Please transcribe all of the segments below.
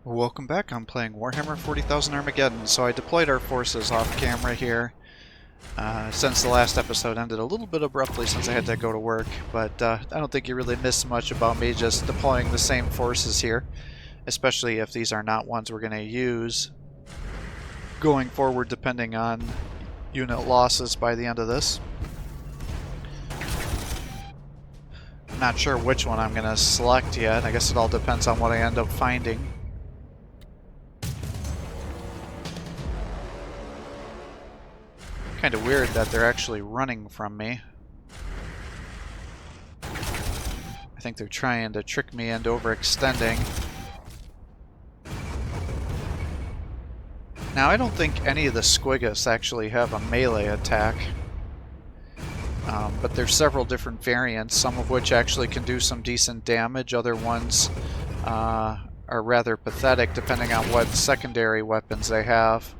Welcome back. I'm playing Warhammer 40,000 Armageddon. So I deployed our forces off camera here since the last episode ended a little bit abruptly since I had to go to work, but I don't think you really missed much about me just deploying the same forces here, especially if these are not ones we're going to use going forward depending on unit losses by the end of this. Not sure which one I'm going to select yet. I guess it all depends on what I end up finding. Kind of weird that they're actually running from me. I think they're trying to trick me into overextending. Now, I don't think any of the Squiggis actually have a melee attack. But there's several different variants, some of which actually can do some decent damage. Other ones are rather pathetic depending on what secondary weapons they have.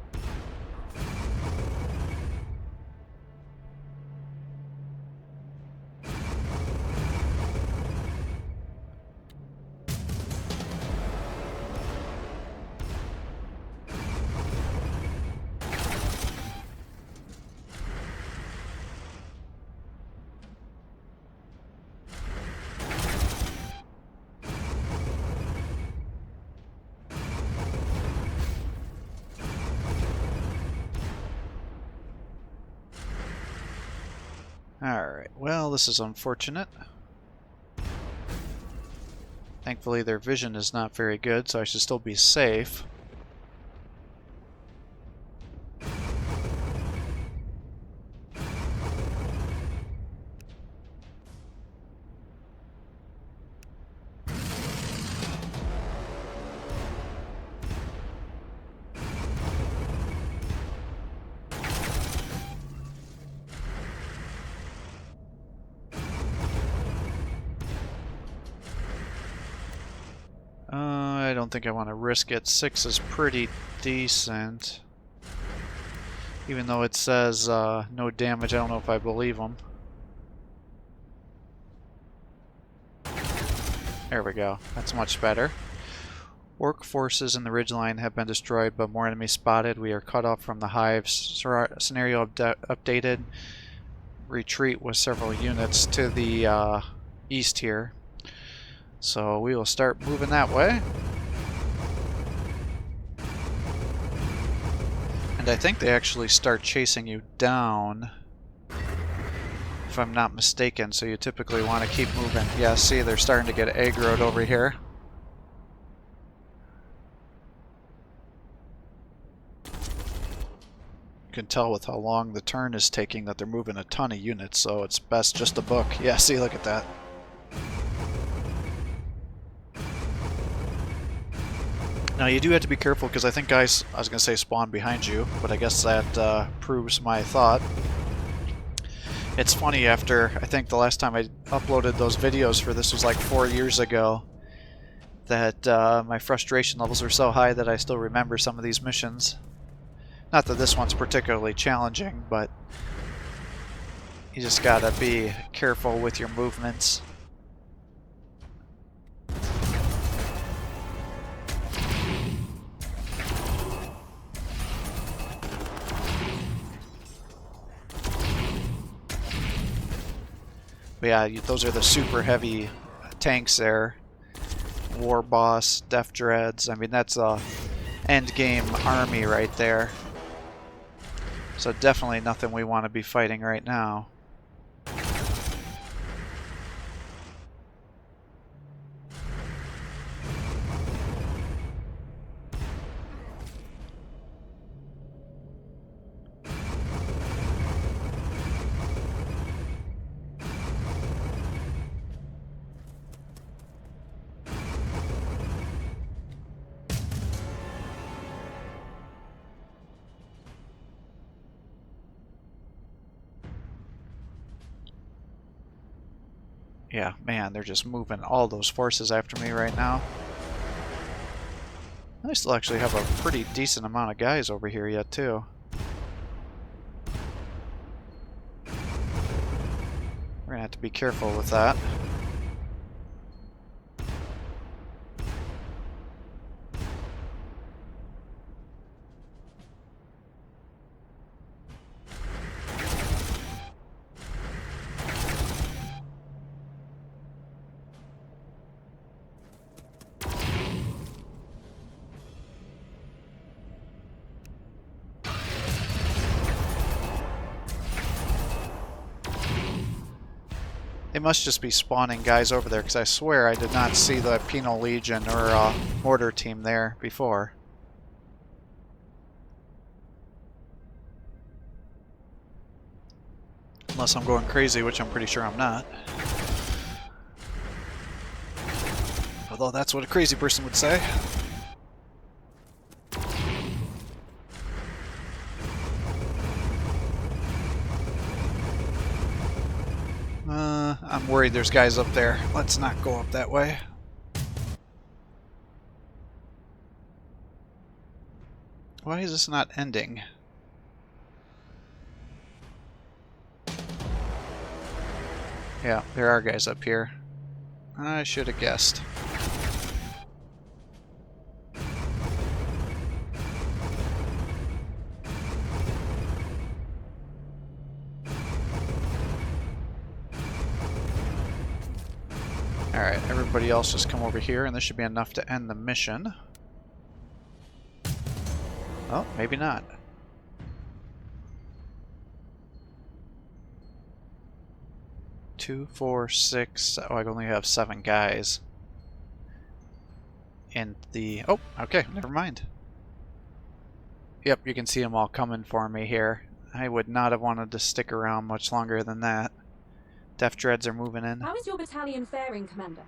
Alright, well, this is unfortunate. Thankfully their vision is not very good, so I should still be safe. I don't think I want to risk it. 6 is pretty decent. Even though it says no damage, I don't know if I believe them. There we go. That's much better. Orc forces in the ridgeline have been destroyed, but more enemies spotted. We are cut off from the Hive. Scenario updated. Retreat with several units to the east here. So we will start moving that way. And I think they actually start chasing you down, if I'm not mistaken, so you typically want to keep moving. Yeah, see, they're starting to get aggroed over here. You can tell with how long the turn is taking that they're moving a ton of units, so it's best just to book. Yeah, see, look at that. Now you do have to be careful because I think guys, I was going to say spawn behind you, but I guess that proves my thought. It's funny, after, I think the last time I uploaded those videos for this was like 4 years ago, that my frustration levels are so high that I still remember some of these missions. Not that this one's particularly challenging, but you just gotta be careful with your movements. But yeah, those are the super heavy tanks there. War Boss, Death Dreads. I mean, that's a endgame army right there. So definitely nothing we want to be fighting right now. Yeah, man, they're just moving all those forces after me right now. I still actually have a pretty decent amount of guys over here yet, too. We're gonna have to be careful with that. They must just be spawning guys over there, because I swear I did not see the Penal Legion or Mortar team there before. Unless I'm going crazy, which I'm pretty sure I'm not. Although that's what a crazy person would say. I'm worried there's guys up there. Let's not go up that way. Why is this not ending? Yeah, there are guys up here. I should have guessed. Alright, everybody else just come over here, and this should be enough to end the mission. Oh, maybe not. Two, 4, 6. Oh, I only have 7 guys. And the... Oh, okay, never mind. Yep, you can see them all coming for me here. I would not have wanted to stick around much longer than that. Death Dreads are moving in. How is your battalion faring, Commander?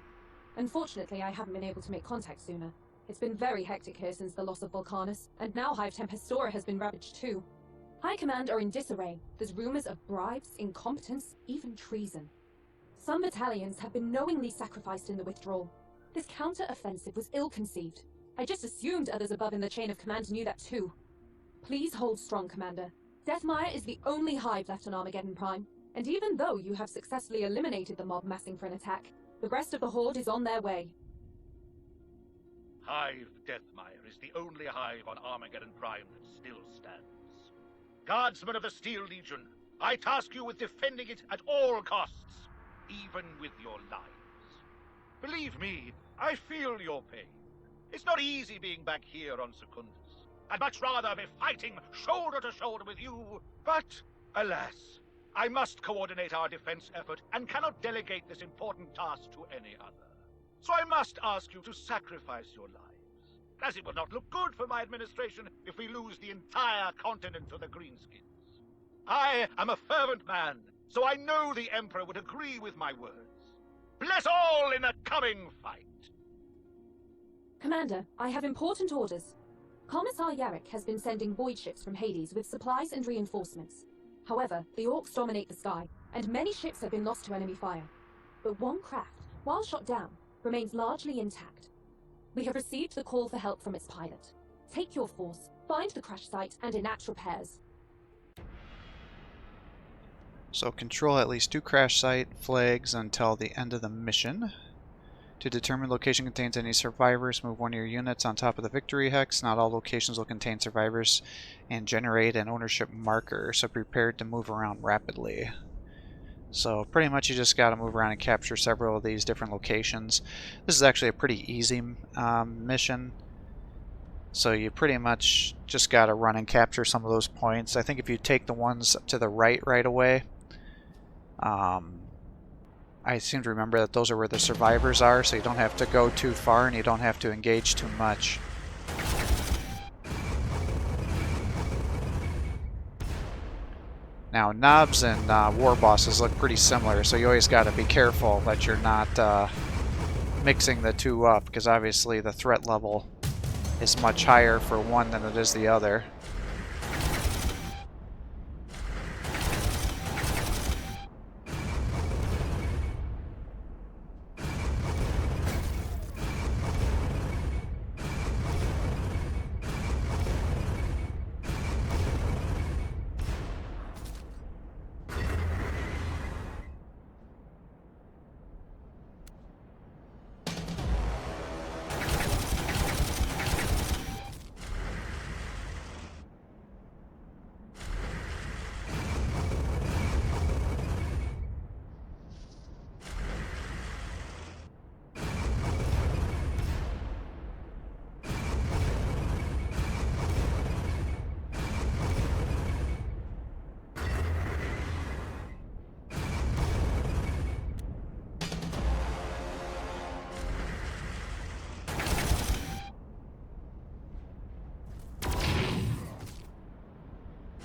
Unfortunately, I haven't been able to make contact sooner. It's been very hectic here since the loss of Vulcanus, and now Hive Tempestora has been ravaged too. High Command are in disarray. There's rumors of bribes, incompetence, even treason. Some battalions have been knowingly sacrificed in the withdrawal. This counter-offensive was ill-conceived. I just assumed others above in the chain of command knew that too. Please hold strong, Commander. Death Mire is the only hive left on Armageddon Prime. And even though you have successfully eliminated the mob massing for an attack, the rest of the Horde is on their way. Hive Death Mire is the only hive on Armageddon Prime that still stands. Guardsmen of the Steel Legion, I task you with defending it at all costs, even with your lives. Believe me, I feel your pain. It's not easy being back here on Secundus. I'd much rather be fighting shoulder to shoulder with you, but alas, I must coordinate our defense effort and cannot delegate this important task to any other. So I must ask you to sacrifice your lives, as it will not look good for my administration if we lose the entire continent to the Greenskins. I am a fervent man, so I know the Emperor would agree with my words. Bless all in the coming fight! Commander, I have important orders. Commissar Yarrick has been sending void ships from Hades with supplies and reinforcements. However, the Orcs dominate the sky, and many ships have been lost to enemy fire. But one craft, while shot down, remains largely intact. We have received the call for help from its pilot. Take your force, find the crash site, and enact repairs. So control at least 2 crash site flags until the end of the mission. To determine location contains any survivors, move one of your units on top of the victory hex. Not all locations will contain survivors, and generate an ownership marker, so prepared to move around rapidly. So pretty much you just got to move around and capture several of these different locations. This is actually a pretty easy mission, so you pretty much just got to run and capture some of those points. I think if you take the ones to the right away, I seem to remember that those are where the survivors are, so you don't have to go too far and you don't have to engage too much. Now, knobs and war bosses look pretty similar, so you always got to be careful that you're not mixing the two up, because obviously the threat level is much higher for one than it is the other.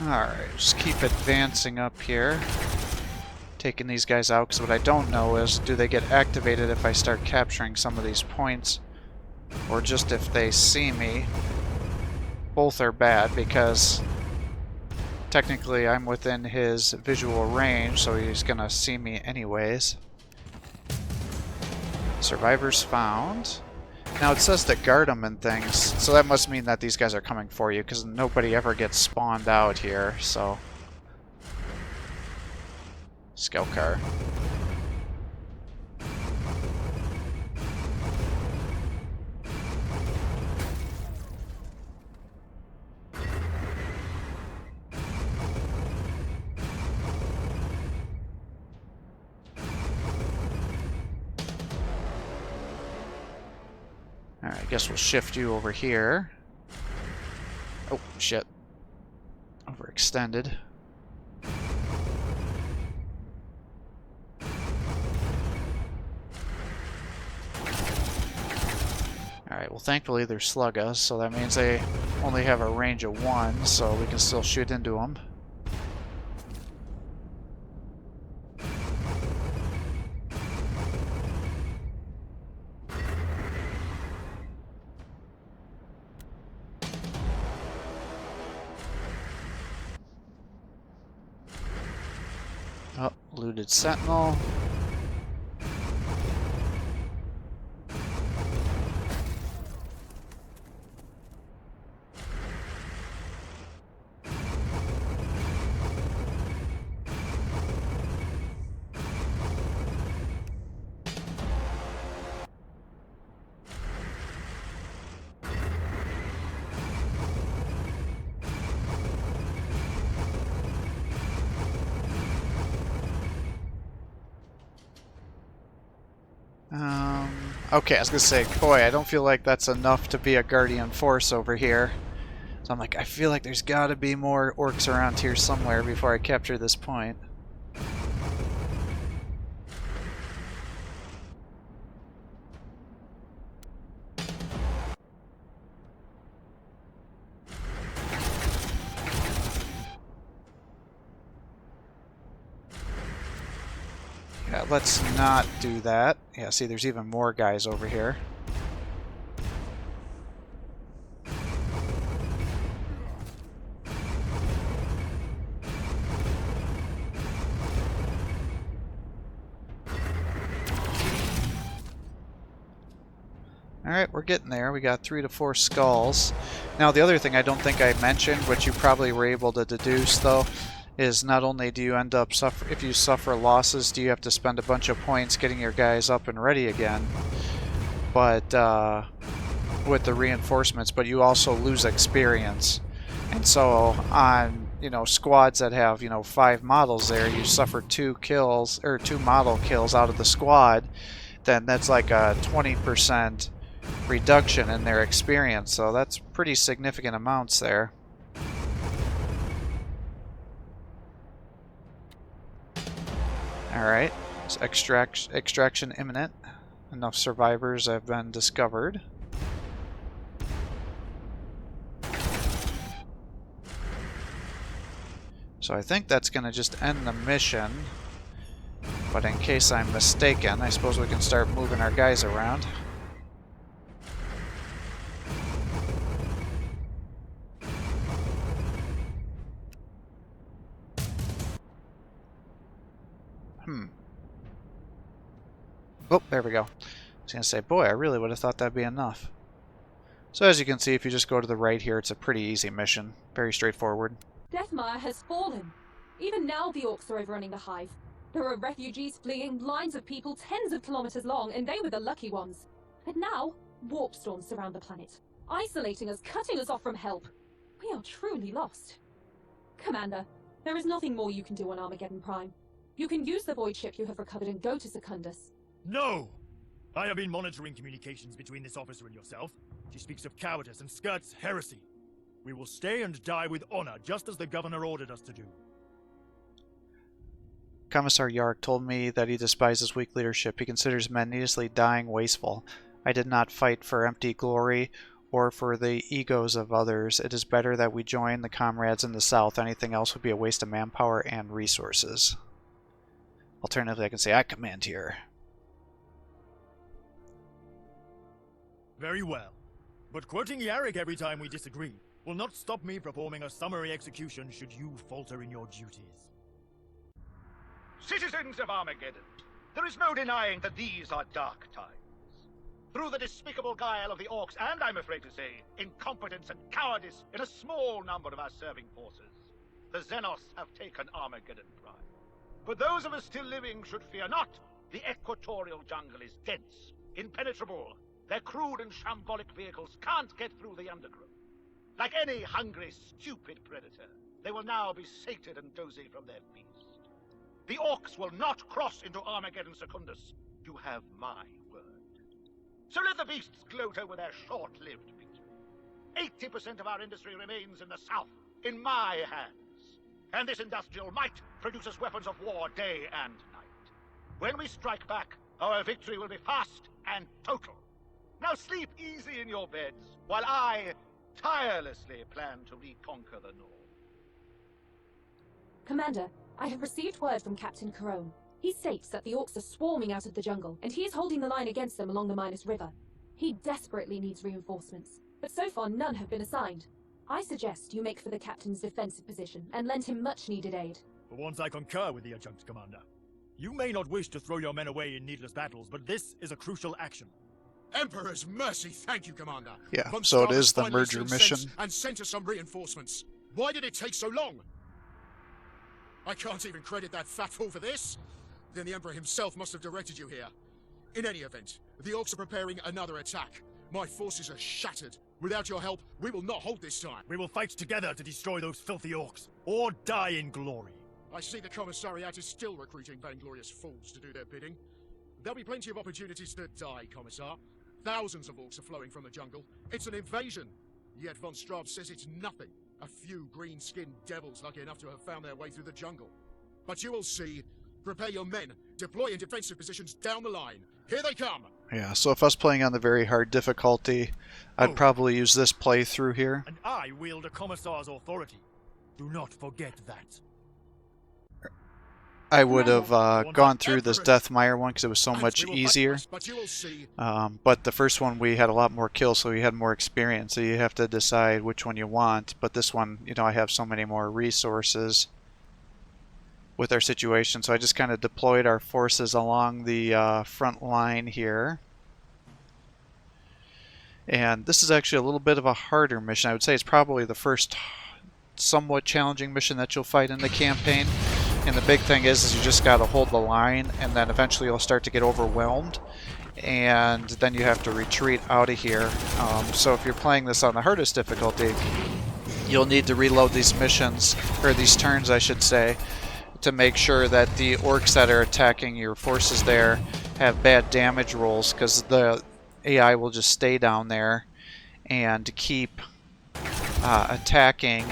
Alright, just keep advancing up here. Taking these guys out, because what I don't know is, do they get activated if I start capturing some of these points? Or just if they see me? Both are bad, because technically I'm within his visual range, so he's gonna see me anyways. Survivors found. Now it says to guard them and things, so that must mean that these guys are coming for you, because nobody ever gets spawned out here, so... Scout car. Alright, I guess we'll shift you over here. Oh, shit. Overextended. Alright, well thankfully they're sluggas, so that means they only have a range of 1, so we can still shoot into them. Oh, looted sentinel. Okay, I was gonna say, boy, I don't feel like that's enough to be a Guardian Force over here. So I'm like, I feel like there's gotta be more orcs around here somewhere before I capture this point. Yeah, let's not do that. Yeah, see, there's even more guys over here. Alright, we're getting there. We got 3 to 4 skulls. Now, the other thing I don't think I mentioned, which you probably were able to deduce, though, is not only do you end up if you suffer losses, do you have to spend a bunch of points getting your guys up and ready again, but with the reinforcements, but you also lose experience. And so on, you know, squads that have, you know, 5 models there, you suffer 2 kills or 2 model kills out of the squad, then that's like a 20% reduction in their experience. So that's pretty significant amounts there. Alright, so extraction imminent. Enough survivors have been discovered. So I think that's going to just end the mission. But in case I'm mistaken, I suppose we can start moving our guys around. Oh, there we go. I was going to say, boy, I really would have thought that'd be enough. So as you can see, if you just go to the right here, it's a pretty easy mission. Very straightforward. Death Mire has fallen. Even now the orcs are overrunning the Hive. There are refugees fleeing, lines of people tens of kilometers long, and they were the lucky ones. And now, warp storms surround the planet, isolating us, cutting us off from help. We are truly lost. Commander, there is nothing more you can do on Armageddon Prime. You can use the void ship you have recovered and go to Secundus. No! I have been monitoring communications between this officer and yourself. She speaks of cowardice and skirts heresy. We will stay and die with honor, just as the governor ordered us to do. Commissar Yark told me that he despises weak leadership. He considers men needlessly dying wasteful. I did not fight for empty glory or for the egos of others, it is better that we join the comrades in the south. Anything else would be a waste of manpower and resources. Alternatively, I can say I command here. Very well. But quoting Yarrick every time we disagree will not stop me performing a summary execution should you falter in your duties. Citizens of Armageddon, there is no denying that these are dark times. Through the despicable guile of the Orcs, and I'm afraid to say, incompetence and cowardice in a small number of our serving forces, the Xenos have taken Armageddon Prime. But those of us still living should fear not. The equatorial jungle is dense, impenetrable. Their crude and shambolic vehicles can't get through the undergrowth. Like any hungry, stupid predator, they will now be sated and dozy from their feast. The Orcs will not cross into Armageddon Secundus. You have my word. So let the beasts gloat over their short-lived victory. 80% of our industry remains in the south, in my hands. And this industrial might produces weapons of war day and night. When we strike back, our victory will be fast and total. Now sleep easy in your beds, while I tirelessly plan to reconquer the north. Commander, I have received word from Captain Carone. He states that the Orcs are swarming out of the jungle, and he is holding the line against them along the Minos River. He desperately needs reinforcements, but so far none have been assigned. I suggest you make for the Captain's defensive position, and lend him much-needed aid. For once I concur with the Adjunct Commander. You may not wish to throw your men away in needless battles, but this is a crucial action. Emperor's mercy, thank you, Commander. Yeah, Von so it Stark is the finally merger sent mission. sense and sent us some reinforcements. Why did it take so long? I can't even credit that fat fool for this. Then the Emperor himself must have directed you here. In any event, the Orcs are preparing another attack. My forces are shattered. Without your help, we will not hold this time. We will fight together to destroy those filthy Orcs, or die in glory. I see the Commissariat is still recruiting vainglorious fools to do their bidding. There'll be plenty of opportunities to die, Commissar. Thousands of Orcs are flowing from the jungle. It's an invasion. Yet von Straub says it's nothing. A few green-skinned devils lucky enough to have found their way through the jungle. But you will see. Prepare your men. Deploy in defensive positions down the line. Here they come! Yeah, so if I was playing on the very hard difficulty, I'd probably use this playthrough here. And I wield a Commissar's authority. Do not forget that. I would have gone through this Death Mire one because it was so much easier. But the first one we had a lot more kills, so we had more experience. So you have to decide which one you want. But this one, you know, I have so many more resources with our situation. So I just kind of deployed our forces along the front line here. And this is actually a little bit of a harder mission. I would say it's probably the first somewhat challenging mission that you'll fight in the campaign. And the big thing is you just got to hold the line, and then eventually you'll start to get overwhelmed, and then you have to retreat out of here. So if you're playing this on the hardest difficulty, you'll need to reload these missions, or these turns I should say, to make sure that the Orcs that are attacking your forces there have bad damage rolls, because the AI will just stay down there and keep attacking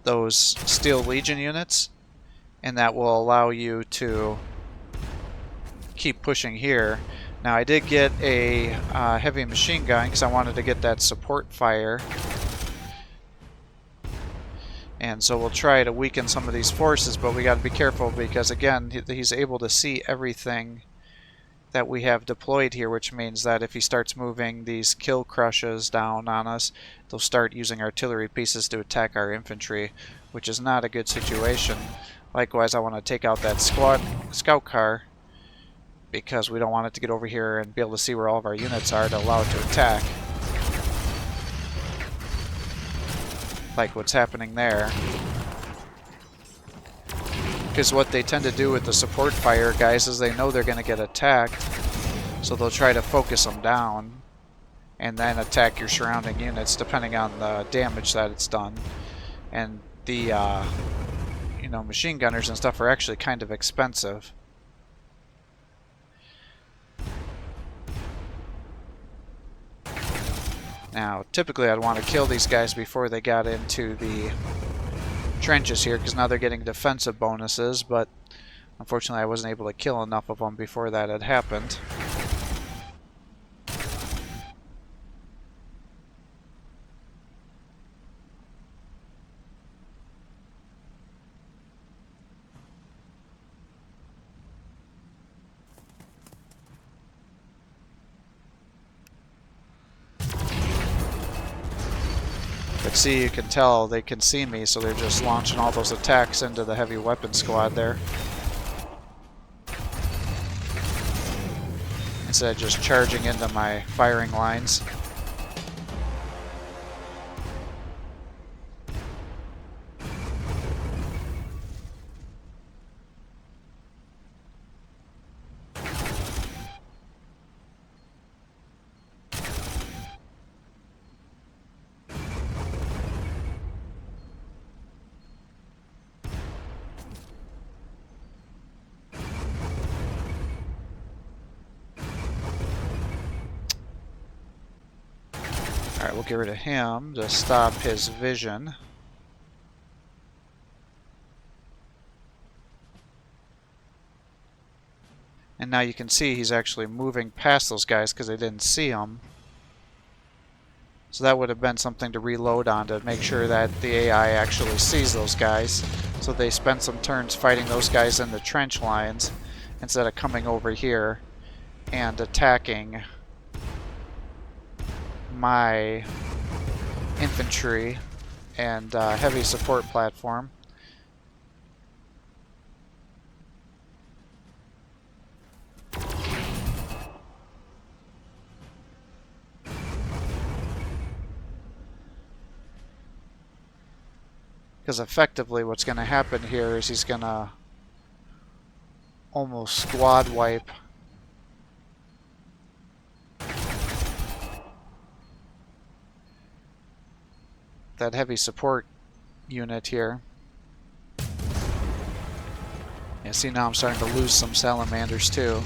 those Steel Legion units. And that will allow you to keep pushing here. Now I did get a heavy machine gun because I wanted to get that support fire. And so we'll try to weaken some of these forces, but we got to be careful because again, he's able to see everything that we have deployed here, which means that if he starts moving these kill crushes down on us, they'll start using artillery pieces to attack our infantry, which is not a good situation. Likewise, I want to take out that scout car because we don't want it to get over here and be able to see where all of our units are to allow it to attack. Like what's happening there. Because what they tend to do with the support fire guys is they know they're going to get attacked, so they'll try to focus them down and then attack your surrounding units depending on the damage that it's done. And the you know, machine gunners and stuff are actually kind of expensive. Now, typically I'd want to kill these guys before they got into the trenches here, because now they're getting defensive bonuses, but unfortunately I wasn't able to kill enough of them before that had happened. But see, you can tell they can see me, so they're just launching all those attacks into the heavy weapon squad there. Instead of just charging into my firing lines. Alright, we'll get rid of him to stop his vision. And now you can see he's actually moving past those guys because they didn't see him. So that would have been something to reload on to make sure that the AI actually sees those guys. So they spend some turns fighting those guys in the trench lines instead of coming over here and attacking my infantry and heavy support platform. Because effectively what's going to happen here is he's going to almost squad wipe that heavy support unit here. Yeah, see, now I'm starting to lose some salamanders too.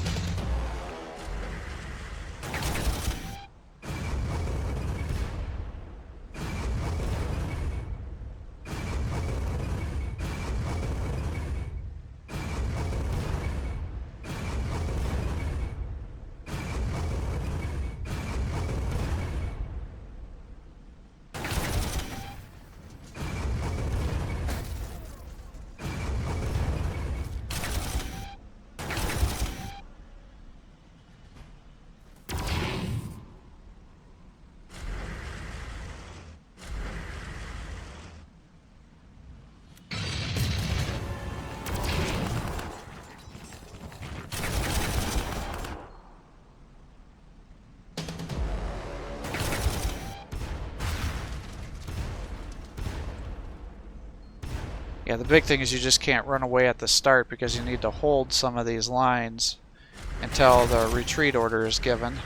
Yeah, the big thing is you just can't run away at the start because you need to hold some of these lines until the retreat order is given.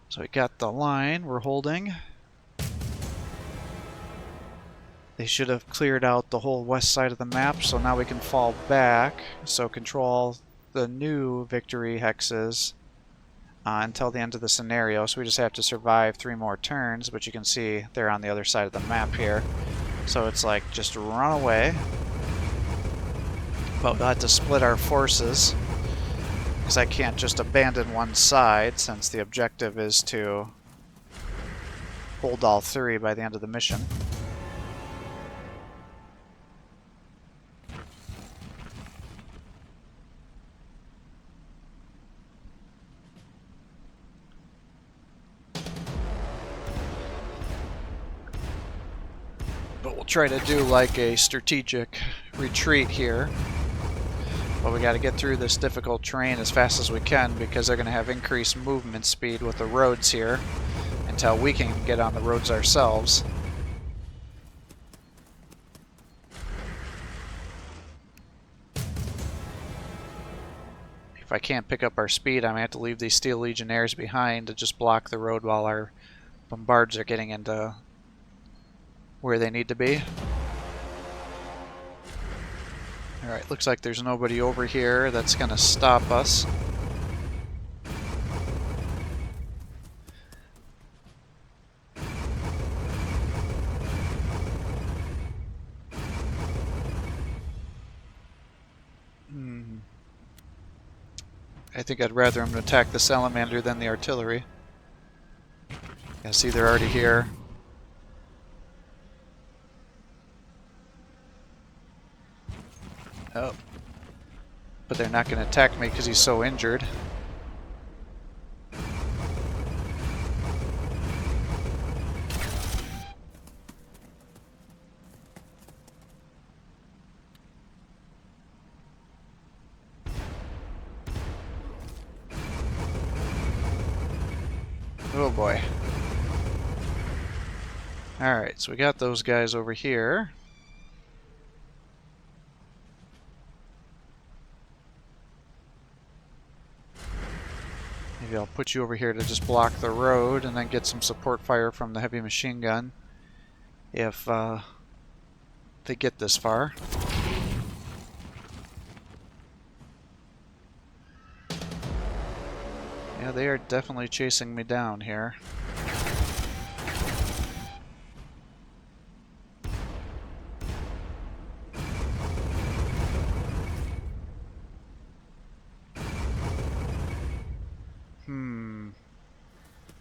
So we got the line we're holding. They should have cleared out the whole west side of the map, so now we can fall back. So control the new victory hexes until the end of the scenario. So we just have to survive 3 more turns, but you can see they're on the other side of the map here. So it's like just run away. But we'll have to split our forces, because I can't just abandon one side, since the objective is to hold all 3 by the end of the mission. But we'll try to do like a strategic retreat here. But we got to get through this difficult terrain as fast as we can, because they're going to have increased movement speed with the roads here until we can get on the roads ourselves. If I can't pick up our speed, I might have to leave these Steel Legionnaires behind to just block the road while our bombards are getting into where they need to be. Alright, looks like there's nobody over here that's gonna stop us. I think I'd rather him attack the salamander than the artillery. Yeah, see, they're already here. Oh. But they're not going to attack me because he's so injured. Oh boy. Alright, so we got those guys over here. Maybe I'll put you over here to just block the road and then get some support fire from the heavy machine gun if they get this far. Yeah, they are definitely chasing me down here.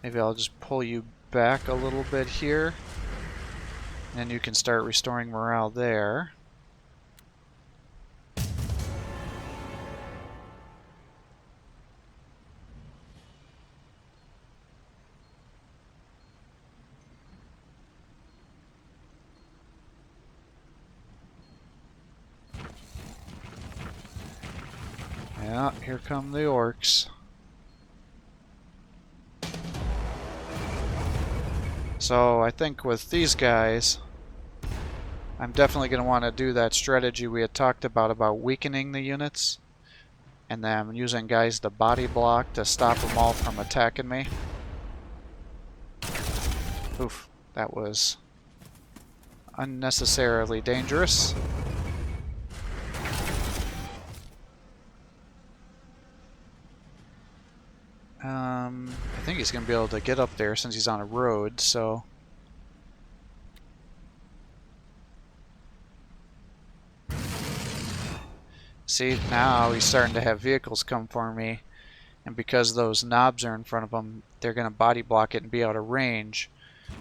Maybe I'll just pull you back a little bit here, and you can start restoring morale there. Yeah, here come the orcs. So I think with these guys, I'm definitely going to want to do that strategy we had talked about weakening the units, and then using guys to body block to stop them all from attacking me. Oof, that was unnecessarily dangerous. I think he's going to be able to get up there since he's on a road, so... See, now he's starting to have vehicles come for me, and because those knobs are in front of him, they're going to body block it and be out of range.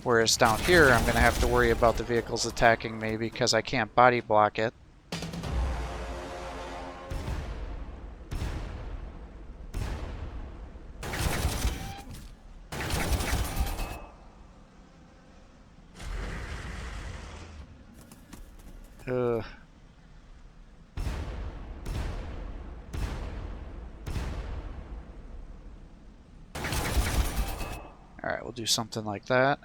Whereas down here, I'm going to have to worry about the vehicles attacking me because I can't body block it. Ugh. Alright, we'll do something like that.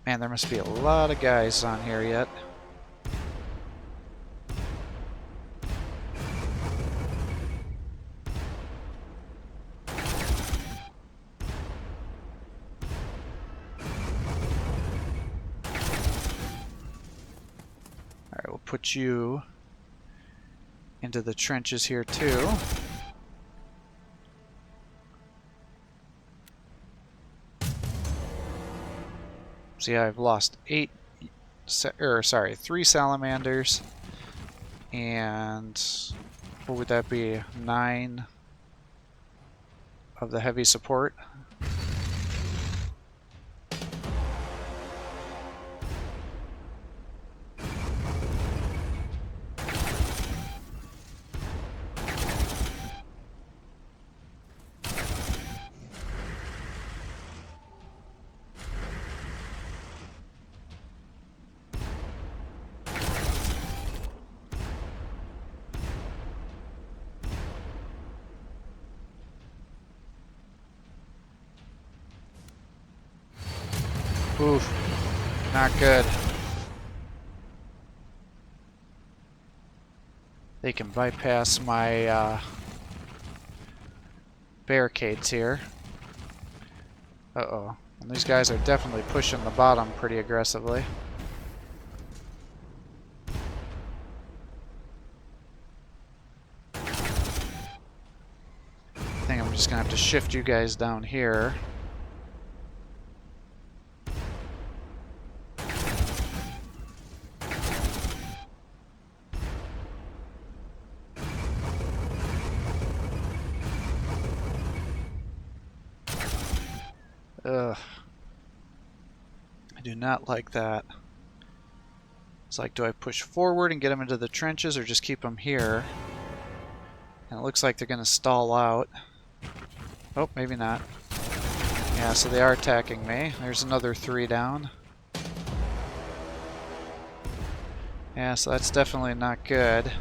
Man, there must be a lot of guys on here yet. Alright, we'll put you into the trenches here too. See, I've lost 3 salamanders, and what would that be? 9 of the heavy support. Oof. Not good. They can bypass my barricades here. Uh-oh. And these guys are definitely pushing the bottom pretty aggressively. I think I'm just gonna have to shift you guys down here. Ugh. I do not like that. It's like, do I push forward and get them into the trenches or just keep them here? And it looks like they're going to stall out. Oh, maybe not. Yeah, so they are attacking me. There's another 3 down. Yeah, so that's definitely not good.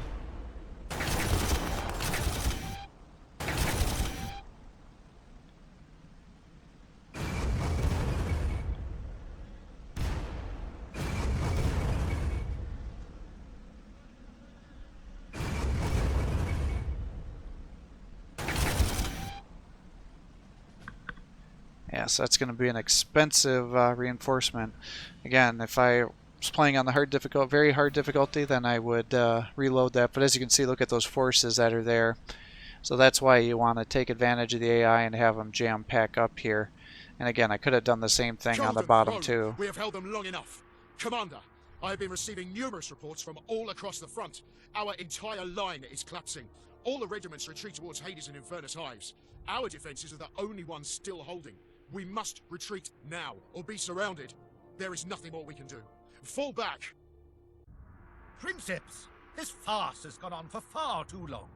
Yeah, so that's going to be an expensive reinforcement. Again, if I was playing on the hard difficulty, very hard difficulty, then I would reload that. But as you can see, look at those forces that are there. So that's why you want to take advantage of the AI and have them jam pack up here. And again, I could have done the same thing on the bottom too. We have held them long enough. Commander, I have been receiving numerous reports from all across the front. Our entire line is collapsing. All the regiments retreat towards Hades and Infernus hives. Our defenses are the only ones still holding. We must retreat now, or be surrounded. There is nothing more we can do. Fall back! Princeps, this farce has gone on for far too long.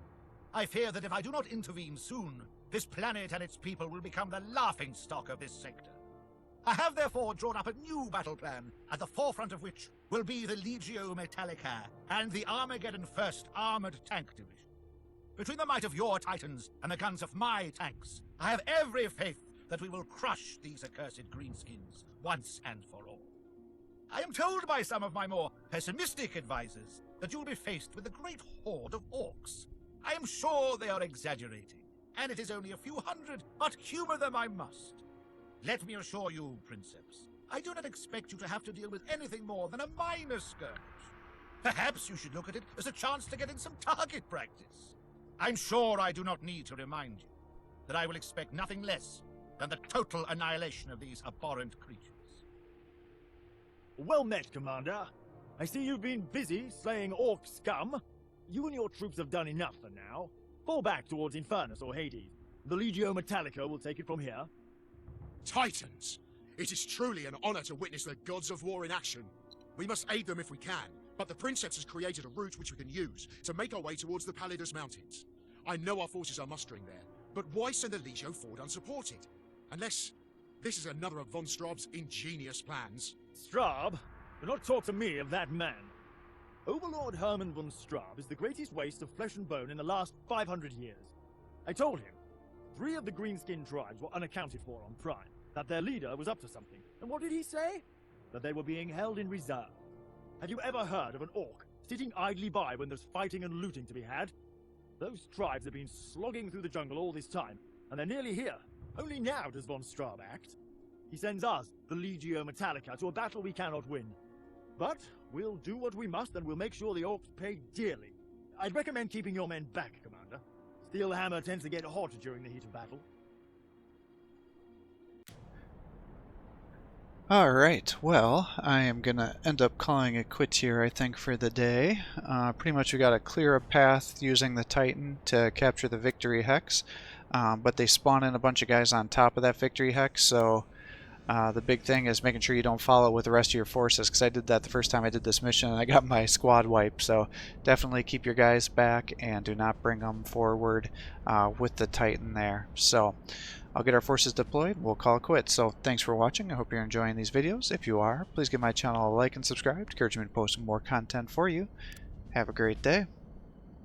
I fear that if I do not intervene soon, this planet and its people will become the laughingstock of this sector. I have therefore drawn up a new battle plan, at the forefront of which will be the Legio Metallica and the Armageddon 1st Armored Tank Division. Between the might of your titans and the guns of my tanks, I have every faith that we will crush these accursed greenskins once and for all. I am told by some of my more pessimistic advisors that you will be faced with a great horde of orcs. I am sure they are exaggerating, and it is only a few hundred, but humor them I must. Let me assure you, Princeps, I do not expect you to have to deal with anything more than a minor skirmish. Perhaps you should look at it as a chance to get in some target practice. I'm sure I do not need to remind you that I will expect nothing less than the total annihilation of these abhorrent creatures. Well met, Commander. I see you've been busy slaying orc scum. You and your troops have done enough for now. Fall back towards Infernus or Hades. The Legio Metallica will take it from here. Titans! It is truly an honor to witness the gods of war in action. We must aid them if we can, but the Princeps has created a route which we can use to make our way towards the Pallidus Mountains. I know our forces are mustering there, but why send the Legio forward unsupported? Unless this is another of von Straub's ingenious plans. Straub, do not talk to me of that man. Overlord Hermann von Straub is the greatest waste of flesh and bone in the last 500 years. I told him 3 of the greenskin tribes were unaccounted for on Prime, that their leader was up to something. And what did he say? That they were being held in reserve. Have you ever heard of an orc sitting idly by when there's fighting and looting to be had? Those tribes have been slogging through the jungle all this time, and they're nearly here. Only now does von Straub act. He sends us, the Legio Metallica, to a battle we cannot win. But we'll do what we must, and we'll make sure the orcs pay dearly. I'd recommend keeping your men back, Commander. Steel Hammer tends to get hot during the heat of battle. Alright, well, I am going to end up calling it quits here, I think, for the day. Pretty much we got to clear a path using the Titan to capture the Victory Hex, but they spawn in a bunch of guys on top of that Victory Hex, so the big thing is making sure you don't follow with the rest of your forces, because I did that the first time I did this mission and I got my squad wiped, so definitely keep your guys back and do not bring them forward with the Titan there. So I'll get our forces deployed, we'll call it quits. So thanks for watching, I hope you're enjoying these videos. If you are, please give my channel a like and subscribe to encourage me to post more content for you. Have a great day.